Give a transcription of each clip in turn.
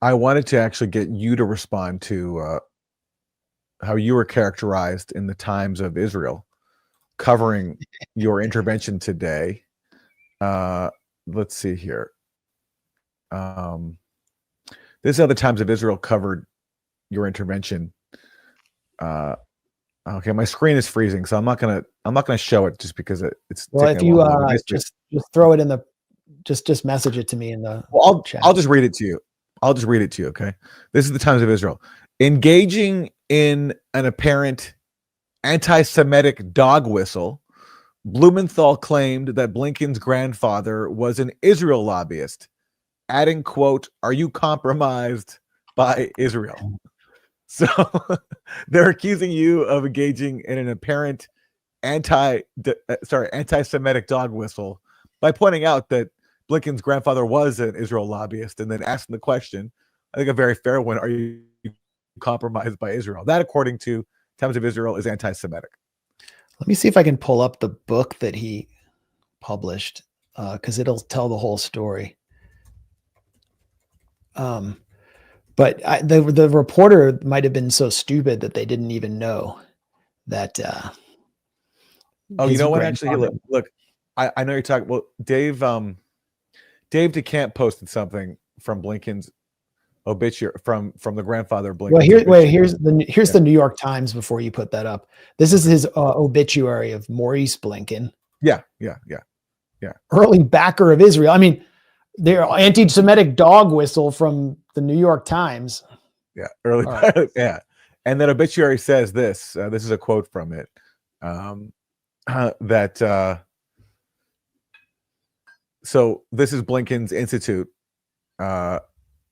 I wanted to actually get you to respond to how you were characterized in the Times of Israel, covering your intervention today. Let's see here. This is how the Times of Israel covered your intervention. Okay, my screen is freezing, so I'm not gonna show it just because it's. Well, if you just throw it in the, just message it to me in the. Well, chat. I'll just read it to you. Okay, this is the Times of Israel. Engaging in an apparent anti-Semitic dog whistle, Blumenthal claimed that Blinken's grandfather was an Israel lobbyist, adding, quote, "Are you compromised by Israel?" So they're accusing you of engaging in an apparent anti-Semitic dog whistle by pointing out that Blinken's grandfather was an Israel lobbyist, and then asking the question, I think a very fair one, are you compromised by Israel? That, according to Times of Israel, is anti-Semitic. Let me see if I can pull up the book that he published, because it'll tell the whole story. But the reporter might have been so stupid that they didn't even know that. Oh, you know what? Actually, look, I know you're talking. Well, Dave DeCamp posted something from Blinken's obituary from the grandfather of Blinken. Well, here's the New York Times. Before you put that up, this is his obituary of Maurice Blinken. Yeah. Early backer of Israel. I mean, they're anti-Semitic dog whistle from the New York Times. Yeah, early. Right. Yeah, and that obituary says this. This is a quote from it. So this is Blinken's institute.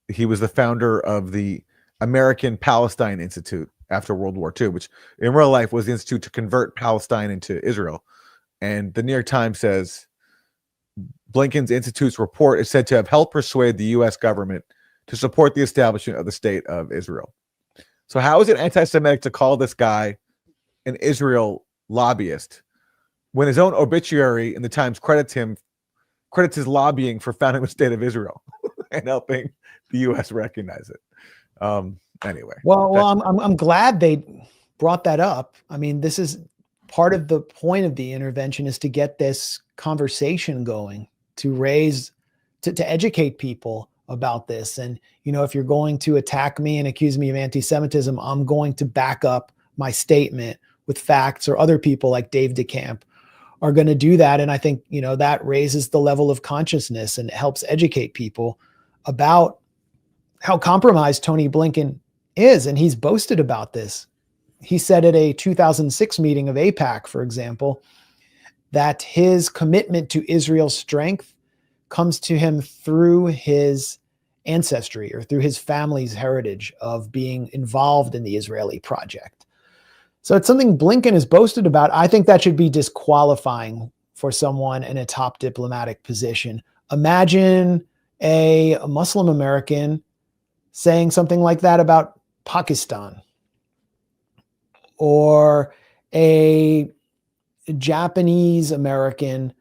He was the founder of the American Palestine Institute after World War II, which in real life was the institute to convert Palestine into Israel. And the New York Times says Blinken's institute's report is said to have helped persuade the U.S. government to support the establishment of the state of Israel. So how is it anti-Semitic to call this guy an Israel lobbyist when his own obituary in the Times credits his lobbying for founding the state of Israel and helping the U.S. recognize it? Anyway. Well, I'm glad they brought that up. I mean, this is part of the point of the intervention, is to get this conversation going, to educate people about this. And, if you're going to attack me and accuse me of anti-Semitism, I'm going to back up my statement with facts, or other people like Dave DeCamp are going to do that. And I think, that raises the level of consciousness and helps educate people about how compromised Tony Blinken is. And he's boasted about this. He said at a 2006 meeting of AIPAC, for example, that his commitment to Israel's strength comes to him through his ancestry, or through his family's heritage of being involved in the Israeli project. So it's something Blinken has boasted about. I think that should be disqualifying for someone in a top diplomatic position. Imagine a Muslim American saying something like that about Pakistan, or a Japanese American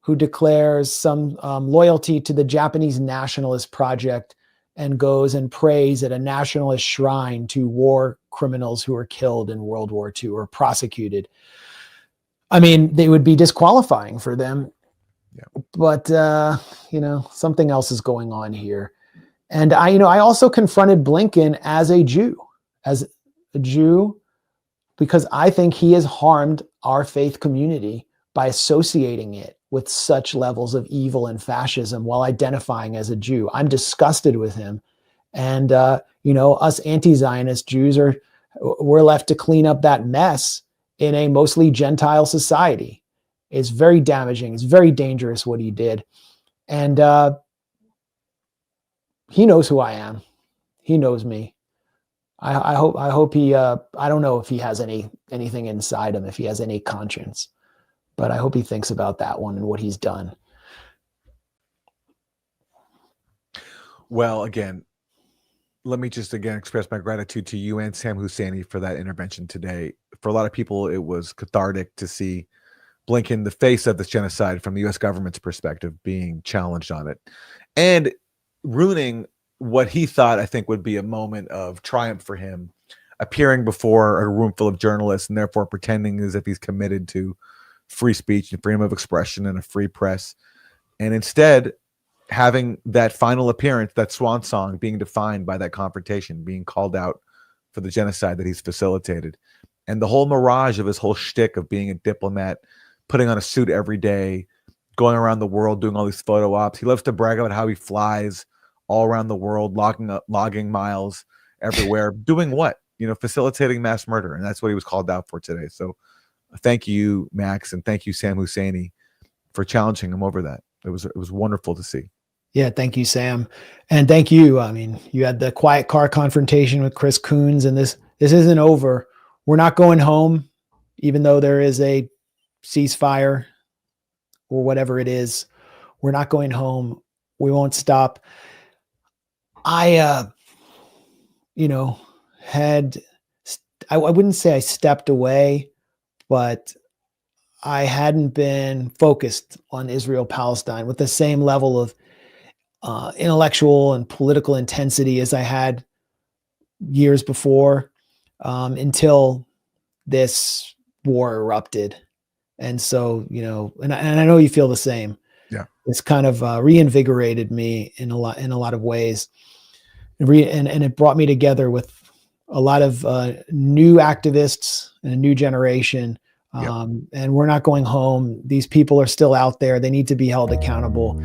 who declares some loyalty to the Japanese nationalist project and goes and prays at a nationalist shrine to war criminals who were killed in World War II or prosecuted. I mean, they would be disqualifying for them. Yeah. But, something else is going on here. And I also confronted Blinken as a Jew, because I think he has harmed our faith community by associating it with such levels of evil and fascism while identifying as a Jew. I'm disgusted with him. And, us anti-Zionist Jews we're left to clean up that mess in a mostly Gentile society. It's very damaging. It's very dangerous what he did. And he knows who I am. He knows me. I hope he, I don't know if he has anything inside him, if he has any conscience, but I hope he thinks about that one and what he's done. Well, again, let me just express my gratitude to you and Sam Husseini for that intervention today. For a lot of people, it was cathartic to see Blinken, the face of this genocide from the U.S. government's perspective, being challenged on it and ruining what he thought, I think, would be a moment of triumph for him, appearing before a room full of journalists and therefore pretending as if he's committed to free speech and freedom of expression and a free press. And instead, having that final appearance, that swan song, being defined by that confrontation, being called out for the genocide that he's facilitated. And the whole mirage of his whole shtick of being a diplomat, putting on a suit every day, going around the world, doing all these photo ops. He loves to brag about how he flies all around the world, logging miles everywhere. Doing what? Facilitating mass murder. And that's what he was called out for today. So thank you, Max, and thank you, Sam Husseini, for challenging him over that. It was wonderful to see. Yeah, thank you, Sam. And thank you. I mean, you had the quiet car confrontation with Chris Coons, and this isn't over. We're not going home, even though there is a ceasefire or whatever it is. We're not going home. We won't stop. I wouldn't say I stepped away, but I hadn't been focused on Israel-Palestine with the same level of intellectual and political intensity as I had years before, until this war erupted. And so, and I know you feel the same. Yeah. It's kind of reinvigorated me in a lot of ways. And it brought me together with a lot of new activists and a new generation. And we're not going home. These people are still out there. They need to be held accountable.